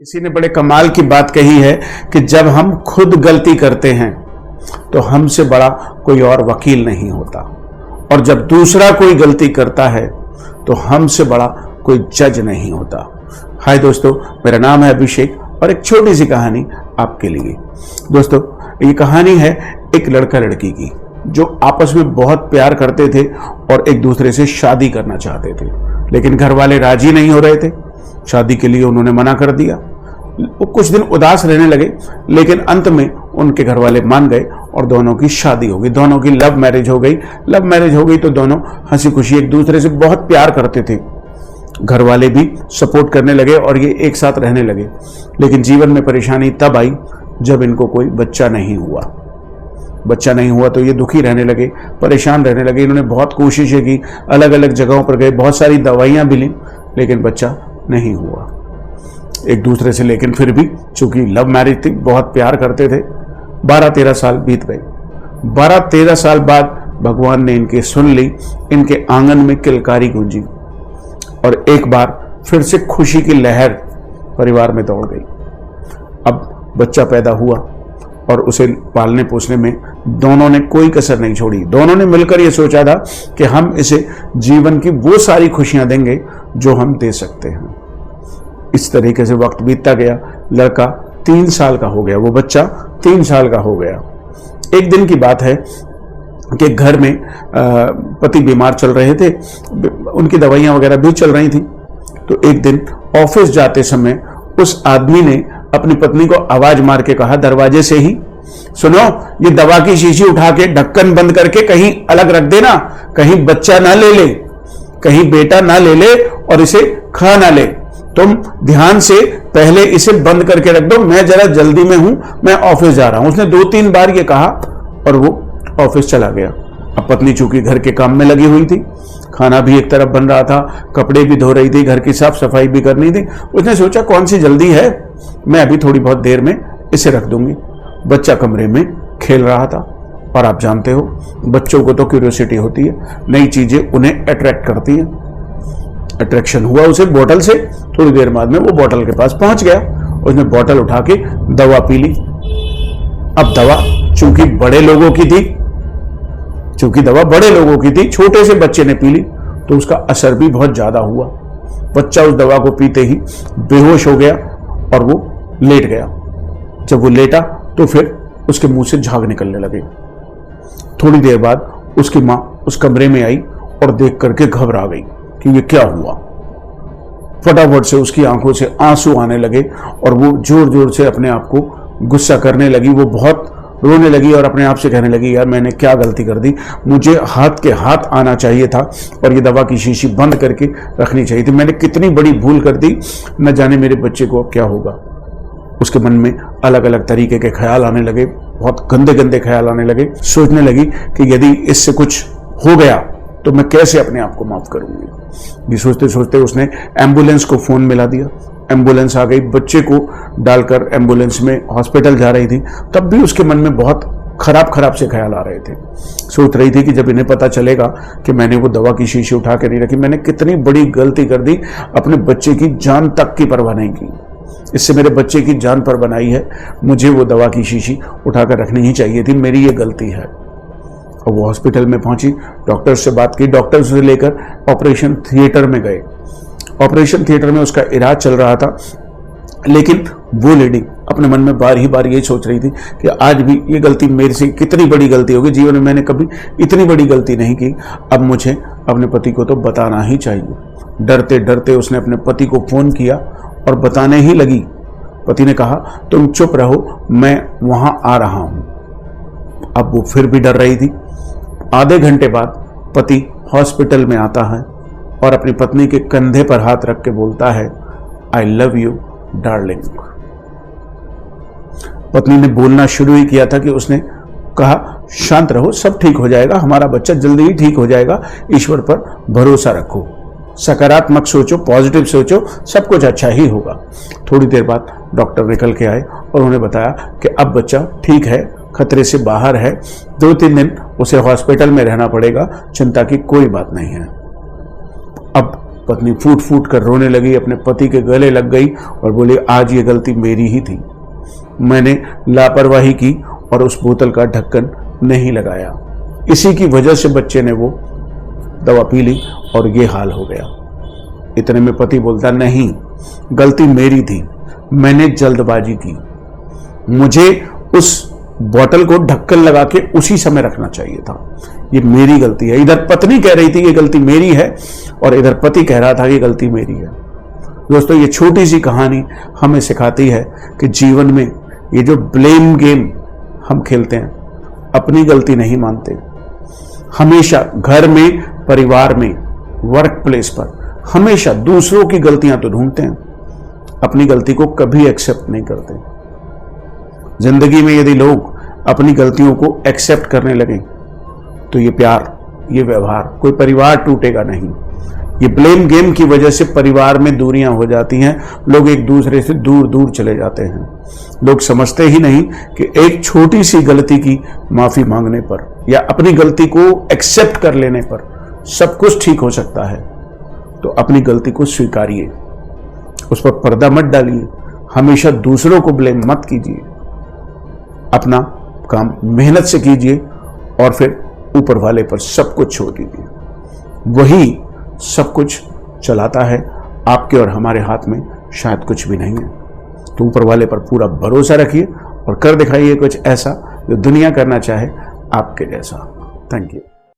किसी ने बड़े कमाल की बात कही है कि जब हम खुद गलती करते हैं तो हमसे बड़ा कोई और वकील नहीं होता, और जब दूसरा कोई गलती करता है तो हमसे बड़ा कोई जज नहीं होता। हाय दोस्तों, मेरा नाम है अभिषेक और एक छोटी सी कहानी आपके लिए। दोस्तों, ये कहानी है एक लड़का लड़की की जो आपस में बहुत प्यार करते थे और एक दूसरे से शादी करना चाहते थे, लेकिन घर वाले राजी नहीं हो रहे थे। शादी के लिए उन्होंने मना कर दिया। वो कुछ दिन उदास रहने लगे, लेकिन अंत में उनके घर वाले मान गए और दोनों की शादी हो गई। दोनों की लव मैरिज हो गई। लव मैरिज हो गई तो दोनों हंसी खुशी एक दूसरे से बहुत प्यार करते थे। घर वाले भी सपोर्ट करने लगे और ये एक साथ रहने लगे। लेकिन जीवन में परेशानी तब आई जब इनको कोई बच्चा नहीं हुआ। बच्चा नहीं हुआ तो ये दुखी रहने लगे, परेशान रहने लगे। इन्होंने बहुत कोशिशें की, अलग अलग जगहों पर गए, बहुत सारी दवाइयां भी ली, लेकिन बच्चा नहीं हुआ एक दूसरे से। लेकिन फिर भी चूंकि लव मैरिज थी, बहुत प्यार करते थे। 12-13 साल बीत गए। 12-13 साल बाद भगवान ने इनकी सुन ली। इनके आंगन में किलकारी गूंजी और एक बार फिर से खुशी की लहर परिवार में दौड़ गई। अब बच्चा पैदा हुआ और उसे पालने पोसने में दोनों ने कोई कसर नहीं छोड़ी। दोनों ने मिलकर यह सोचा था कि हम इसे जीवन की वो सारी खुशियां देंगे जो हम दे सकते हैं। इस तरीके से वक्त बीतता गया। लड़का 3 साल का हो गया, वो बच्चा 3 साल का हो गया। एक दिन की बात है कि घर में पति बीमार चल रहे थे, उनकी दवाइयां वगैरह भी चल रही थी। तो एक दिन ऑफिस जाते समय उस आदमी ने अपनी पत्नी को आवाज मार के कहा, दरवाजे से ही, सुनो, ये दवा की शीशी उठा के ढक्कन बंद करके कहीं अलग रख देना, कहीं बच्चा ना ले ले, कहीं बेटा ना ले ले और इसे खा ना ले। तुम ध्यान से पहले इसे बंद करके रख दो, मैं जरा जल्दी में हूं, मैं ऑफिस जा रहा हूं। उसने 2-3 बार ये कहा और वो ऑफिस चला गया। अब पत्नी चूंकि घर के काम में लगी हुई थी, खाना भी एक तरफ बन रहा था, कपड़े भी धो रही थी, घर की साफ सफाई भी करनी थी। उसने सोचा कौन सी जल्दी है, मैं अभी थोड़ी बहुत देर में इसे रख दूंगी। बच्चा कमरे में खेल रहा था और आप जानते हो बच्चों को तो क्यूरियोसिटी होती है, नई चीजें उन्हें अट्रैक्ट करती हैं। अट्रैक्शन हुआ उसे बोतल से। थोड़ी देर बाद में वो बोतल के पास पहुंच गया। उसने बोतल उठा के दवा पी ली। अब दवा चूंकि बड़े लोगों की थी, छोटे से बच्चे ने पी ली तो उसका असर भी बहुत ज्यादा हुआ। बच्चा उस दवा को पीते ही बेहोश हो गया और वो लेट गया। जब वो लेटा तो फिर उसके मुंह से झाग निकलने लगे। थोड़ी देर बाद उसकी मां उस कमरे में आई और देख करके घबरा गई कि ये क्या हुआ। फटाफट से उसकी आंखों से आंसू आने लगे और वो जोर जोर से अपने आप को गुस्सा करने लगी। वो बहुत रोने लगी और अपने आप से कहने लगी, यार मैंने क्या गलती कर दी, मुझे हाथ के हाथ आना चाहिए था और ये दवा की शीशी बंद करके रखनी चाहिए थी। मैंने कितनी बड़ी भूल कर दी, न जाने मेरे बच्चे को अब क्या होगा। उसके मन में अलग अलग तरीके के ख्याल आने लगे, बहुत गंदे गंदे ख्याल आने लगे। सोचने लगी कि यदि इससे कुछ हो गया तो मैं कैसे अपने आप को माफ करूंगी। ये सोचते सोचते उसने एम्बुलेंस को फोन मिला दिया। एम्बुलेंस आ गई, बच्चे को डालकर एम्बुलेंस में हॉस्पिटल जा रही थी। तब भी उसके मन में बहुत खराब से ख्याल आ रहे थे। सोच रही थी कि जब इन्हें पता चलेगा कि मैंने वो दवा की शीशी उठा के नहीं रखी, मैंने कितनी बड़ी गलती कर दी, अपने बच्चे की जान तक की परवाह नहीं की। इससे मेरे बच्चे की जान पर बनाई है, मुझे वो दवा की शीशी उठाकर रखनी ही चाहिए थी, मेरी ये गलती है। और वो हॉस्पिटल में पहुंची, डॉक्टर से बात की, डॉक्टर से लेकर ऑपरेशन थिएटर में गए। ऑपरेशन थिएटर में उसका इलाज चल रहा था, लेकिन वो लेडी अपने मन में बार ही बार ये सोच रही थी कि आज भी ये गलती मेरे से, कितनी बड़ी गलती होगी, जीवन में मैंने कभी इतनी बड़ी गलती नहीं की। अब मुझे अपने पति को तो बताना ही चाहिए। डरते डरते उसने अपने पति को फोन किया और बताने ही लगी। पति ने कहा, तुम चुप रहो, मैं वहां आ रहा हूं। अब वो फिर भी डर रही थी। आधे घंटे बाद पति हॉस्पिटल में आता है और अपनी पत्नी के कंधे पर हाथ रख के बोलता है, आई लव यू डार्लिंग। पत्नी ने बोलना शुरू ही किया था कि उसने कहा, शांत रहो, सब ठीक हो जाएगा, हमारा बच्चा जल्दी ही ठीक हो जाएगा, ईश्वर पर भरोसा रखो, सकारात्मक सोचो, पॉजिटिव सोचो, सब कुछ अच्छा ही होगा। थोड़ी देर बाद डॉक्टर निकल के आए और उन्हें बताया कि अब बच्चा ठीक है, खतरे से बाहर है, 2-3 दिन उसे हॉस्पिटल में रहना पड़ेगा, चिंता की कोई बात नहीं है। अब पत्नी फूट फूट कर रोने लगी, अपने पति के गले लग गई और बोली, आज ये गलती मेरी ही थी, मैंने लापरवाही की और उस बोतल का ढक्कन नहीं लगाया। इसी की वजह से बच्चे ने वो दवा पी ली और ये हाल हो गया। इतने में पति बोलता, नहीं, गलती मेरी थी, मैंने जल्दबाजी की, मुझे उस बोतल को ढक्कन लगा के उसी समय रखना चाहिए था, ये मेरी गलती है। इधर पत्नी कह रही थी ये गलती मेरी है और इधर पति कह रहा था ये गलती मेरी है। दोस्तों, ये छोटी सी कहानी हमें सिखाती है कि जीवन में ये जो ब्लेम गेम हम खेलते हैं, अपनी गलती नहीं मानते। हमेशा घर में, परिवार में, वर्क प्लेस पर हमेशा दूसरों की गलतियां तो ढूंढते हैं, अपनी गलती को कभी एक्सेप्ट नहीं करते। जिंदगी में यदि लोग अपनी गलतियों को एक्सेप्ट करने लगे तो ये प्यार, ये व्यवहार, कोई परिवार टूटेगा नहीं। ये ब्लेम गेम की वजह से परिवार में दूरियां हो जाती हैं, लोग एक दूसरे से दूर दूर चले जाते हैं। लोग समझते ही नहीं कि एक छोटी सी गलती की माफी मांगने पर या अपनी गलती को एक्सेप्ट कर लेने पर सब कुछ ठीक हो सकता है। तो अपनी गलती को स्वीकारिए, उस पर पर्दा मत डालिए, हमेशा दूसरों को ब्लेम मत कीजिए, अपना काम मेहनत से कीजिए और फिर ऊपर वाले पर सब कुछ छोड़ दीजिए। वही सब कुछ चलाता है, आपके और हमारे हाथ में शायद कुछ भी नहीं है। तो ऊपर वाले पर पूरा भरोसा रखिए और कर दिखाइए कुछ ऐसा जो दुनिया करना चाहे आपके जैसा। Thank you.